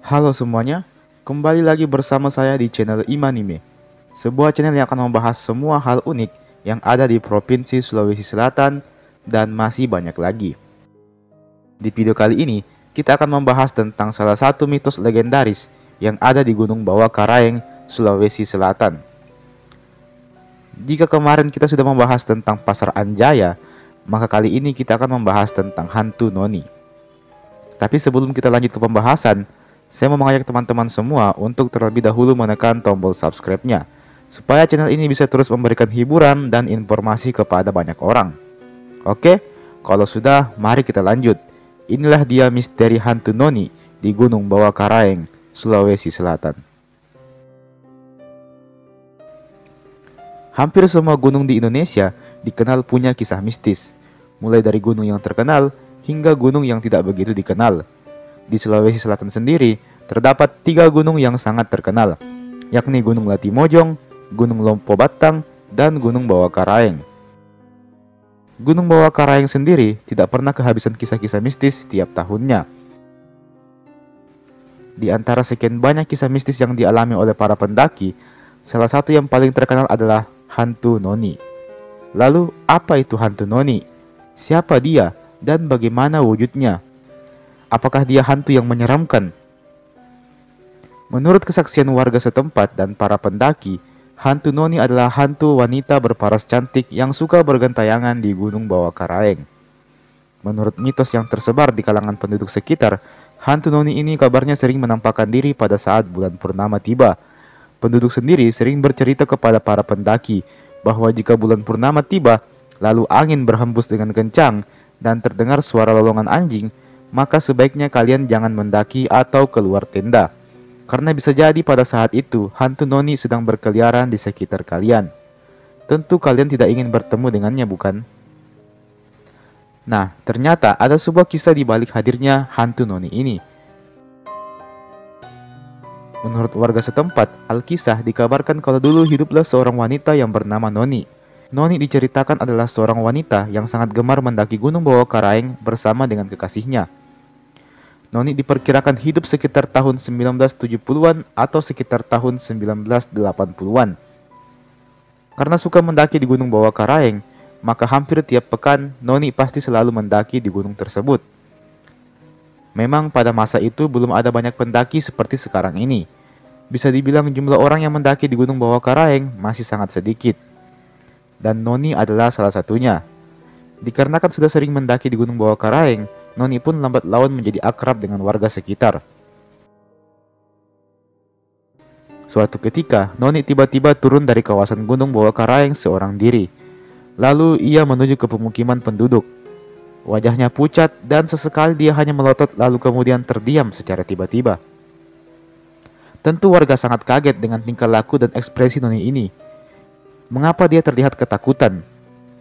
Halo semuanya, kembali lagi bersama saya di channel Imanime, sebuah channel yang akan membahas semua hal unik yang ada di Provinsi Sulawesi Selatan dan masih banyak lagi. Di video kali ini, kita akan membahas tentang salah satu mitos legendaris yang ada di Gunung Bawah Karaeng, Sulawesi Selatan. Jika kemarin kita sudah membahas tentang Pasar Anjaya, maka kali ini kita akan membahas tentang hantu Noni. Tapi sebelum kita lanjut ke pembahasan, saya mau mengajak teman-teman semua untuk terlebih dahulu menekan tombol subscribe-nya, supaya channel ini bisa terus memberikan hiburan dan informasi kepada banyak orang. Oke, kalau sudah, mari kita lanjut. Inilah dia misteri hantu Noni di Gunung Bawah Karaeng, Sulawesi Selatan. Hampir semua gunung di Indonesia dikenal punya kisah mistis, mulai dari gunung yang terkenal hingga gunung yang tidak begitu dikenal. Di Sulawesi Selatan sendiri, terdapat 3 gunung yang sangat terkenal, yakni Gunung Latimojong, Gunung Lompo Batang, dan Gunung Bawah Karaeng. Gunung Bawah Karaeng sendiri tidak pernah kehabisan kisah-kisah mistis tiap tahunnya. Di antara sekian banyak kisah mistis yang dialami oleh para pendaki, salah satu yang paling terkenal adalah hantu Noni. Lalu, apa itu hantu Noni? Siapa dia? Dan bagaimana wujudnya? Apakah dia hantu yang menyeramkan? Menurut kesaksian warga setempat dan para pendaki, hantu Noni adalah hantu wanita berparas cantik yang suka bergentayangan di Gunung Bawah Karaeng. Menurut mitos yang tersebar di kalangan penduduk sekitar, hantu Noni ini kabarnya sering menampakkan diri pada saat bulan purnama tiba. Penduduk sendiri sering bercerita kepada para pendaki bahwa jika bulan purnama tiba, lalu angin berhembus dengan kencang dan terdengar suara lolongan anjing, maka sebaiknya kalian jangan mendaki atau keluar tenda, karena bisa jadi pada saat itu hantu Noni sedang berkeliaran di sekitar kalian. Tentu kalian tidak ingin bertemu dengannya, bukan? Nah, ternyata ada sebuah kisah di balik hadirnya hantu Noni ini. Menurut warga setempat, Alkisah dikabarkan kalau dulu hiduplah seorang wanita yang bernama Noni. Noni diceritakan adalah seorang wanita yang sangat gemar mendaki Gunung Bawah Karaeng bersama dengan kekasihnya. Noni diperkirakan hidup sekitar tahun 1970-an atau sekitar tahun 1980-an. Karena suka mendaki di Gunung Bawah Karaeng, maka hampir tiap pekan Noni pasti selalu mendaki di gunung tersebut. Memang pada masa itu belum ada banyak pendaki seperti sekarang ini. Bisa dibilang jumlah orang yang mendaki di Gunung Bawah Karaeng masih sangat sedikit. Dan Noni adalah salah satunya. Dikarenakan sudah sering mendaki di Gunung Bawah Karaeng, Noni pun lambat laun menjadi akrab dengan warga sekitar. Suatu ketika, Noni tiba-tiba turun dari kawasan Gunung Bawah Karaeng seorang diri. Lalu ia menuju ke pemukiman penduduk. Wajahnya pucat dan sesekali dia hanya melotot lalu kemudian terdiam secara tiba-tiba. Tentu warga sangat kaget dengan tingkah laku dan ekspresi Noni ini. Mengapa dia terlihat ketakutan?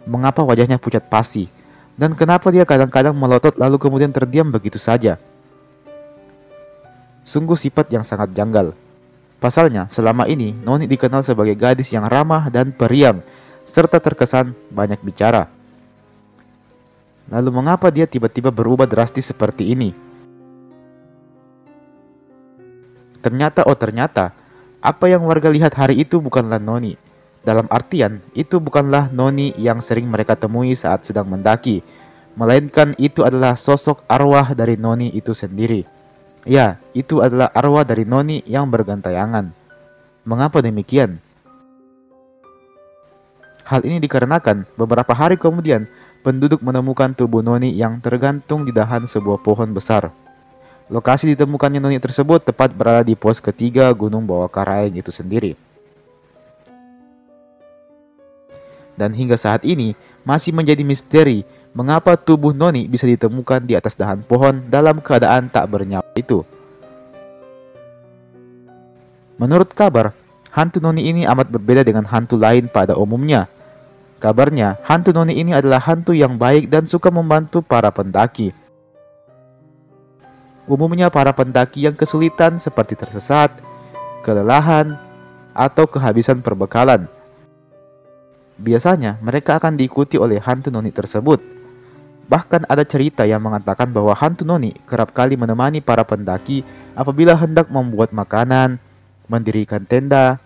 Mengapa wajahnya pucat pasi? Dan kenapa dia kadang-kadang melotot lalu kemudian terdiam begitu saja? Sungguh sifat yang sangat janggal. Pasalnya, selama ini Noni dikenal sebagai gadis yang ramah dan periang, serta terkesan banyak bicara. Lalu mengapa dia tiba-tiba berubah drastis seperti ini? Ternyata, apa yang warga lihat hari itu bukanlah Noni. Dalam artian, itu bukanlah Noni yang sering mereka temui saat sedang mendaki, melainkan itu adalah sosok arwah dari Noni itu sendiri. Ya, itu adalah arwah dari Noni yang bergentayangan. Mengapa demikian? Hal ini dikarenakan beberapa hari kemudian, penduduk menemukan tubuh Noni yang tergantung di dahan sebuah pohon besar. Lokasi ditemukannya Noni tersebut tepat berada di pos ketiga Gunung Bawah Karaeng itu sendiri. Dan hingga saat ini masih menjadi misteri mengapa tubuh Noni bisa ditemukan di atas dahan pohon dalam keadaan tak bernyawa itu. Menurut kabar, hantu Noni ini amat berbeda dengan hantu lain pada umumnya. Kabarnya, hantu Noni ini adalah hantu yang baik dan suka membantu para pendaki. Umumnya para pendaki yang kesulitan seperti tersesat, kelelahan, atau kehabisan perbekalan. Biasanya mereka akan diikuti oleh hantu Noni tersebut. Bahkan ada cerita yang mengatakan bahwa hantu noni kerap kali menemani para pendaki apabila hendak membuat makanan, mendirikan tenda,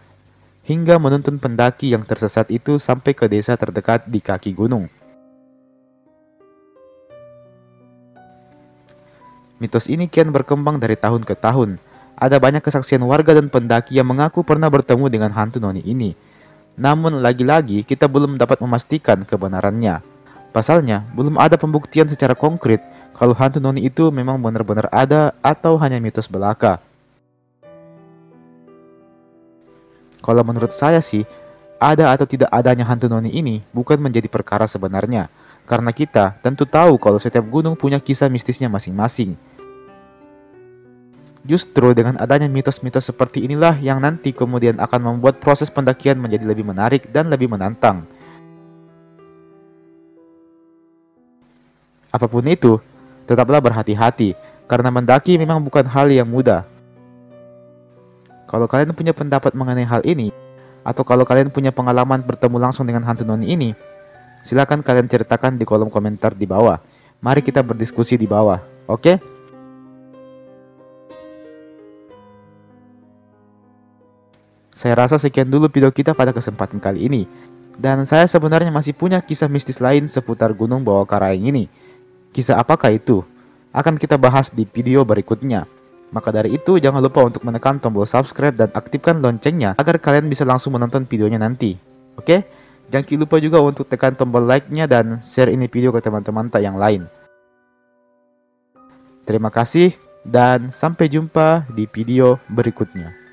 hingga menuntun pendaki yang tersesat itu sampai ke desa terdekat di kaki gunung. Mitos ini kian berkembang dari tahun ke tahun. Ada banyak kesaksian warga dan pendaki yang mengaku pernah bertemu dengan hantu noni ini. Namun lagi-lagi kita belum dapat memastikan kebenarannya. Pasalnya, belum ada pembuktian secara konkret kalau hantu noni itu memang benar-benar ada atau hanya mitos belaka. Kalau menurut saya sih, ada atau tidak adanya hantu noni ini bukan menjadi perkara sebenarnya. Karena kita tentu tahu kalau setiap gunung punya kisah mistisnya masing-masing. Justru dengan adanya mitos-mitos seperti inilah yang nanti kemudian akan membuat proses pendakian menjadi lebih menarik dan lebih menantang. Apapun itu, tetaplah berhati-hati, karena mendaki memang bukan hal yang mudah. Kalau kalian punya pendapat mengenai hal ini, atau kalau kalian punya pengalaman bertemu langsung dengan hantu noni ini, silakan kalian ceritakan di kolom komentar di bawah. Mari kita berdiskusi di bawah, oke? Saya rasa sekian dulu video kita pada kesempatan kali ini. Dan saya sebenarnya masih punya kisah mistis lain seputar Gunung Bawah Karaeng ini. Kisah apakah itu? Akan kita bahas di video berikutnya. Maka dari itu, jangan lupa untuk menekan tombol subscribe dan aktifkan loncengnya agar kalian bisa langsung menonton videonya nanti. Oke? Jangan lupa juga untuk tekan tombol like-nya dan share ini video ke teman-teman yang lain. Terima kasih dan sampai jumpa di video berikutnya.